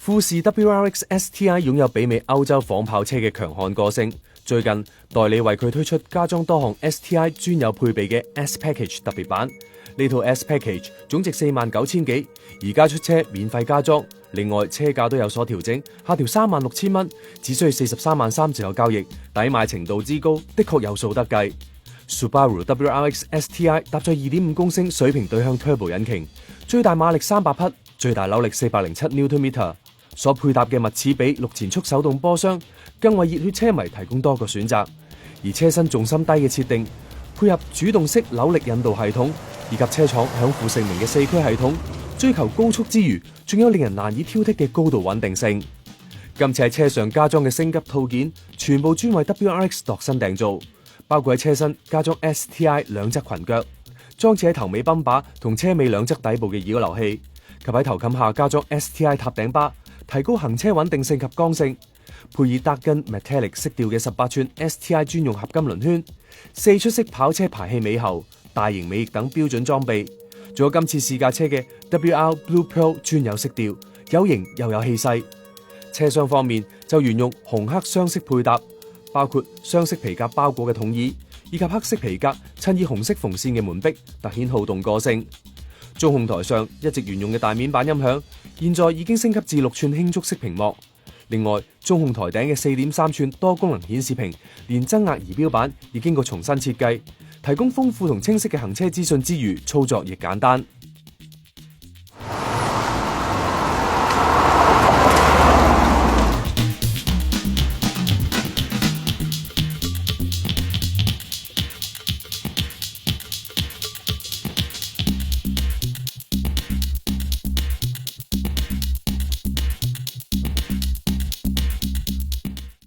富士 WRX STI 擁有媲美歐洲仿跑車嘅強悍個性。最近代理為佢推出加裝多項 STI 專有配備嘅 S Package 特別版。呢套 S Package 總值49,000幾，而家出車免費加裝。另外車價都有所調整，下調36,000蚊，只需要43.3萬折後交易，抵買程度之高，的確有數得計。Subaru WRX STI 搭載2.5公升水平對向 Turbo 引擎，最大馬力300匹，最大扭力407 Nm， 所配搭嘅密齒比6前速手動波箱，更為熱血車迷提供多個選擇。而車身重心低嘅設定，配合主動式扭力引導系統，以及車廠享負盛名嘅4驅系統，追求高速之餘，仲有令人難以挑剔嘅高度穩定性。今次喺車上加裝嘅升級套件，全部專為 WRX 度身訂造。包括喺車身加裝 STI 兩側裙腳，裝置喺頭尾泵把同車尾兩側底部嘅擾流器，及喺頭冚下加裝 STI 塔頂巴，提高行車穩定性及剛性。配以 Dark Metallic 色調嘅18寸 STI 專用合金輪圈，4出式跑車排氣尾喉、大型尾翼等標準裝備，仲有今次試駕車嘅 WR Blue Pearl 專有色調，有型又有氣勢。車廂方面就沿用紅黑雙色配搭。包括雙色皮革包裹嘅筒椅，以及黑色皮革襯以紅色縫線嘅門壁，凸顯好動個性。中控台上一直沿用嘅大面板音響，現在已經升級至6寸輕觸式屏幕。另外，中控台頂嘅4.3寸多功能顯示屏，連增壓儀表板已經過重新設計，提供豐富同清晰嘅行車資訊之餘，操作亦簡單。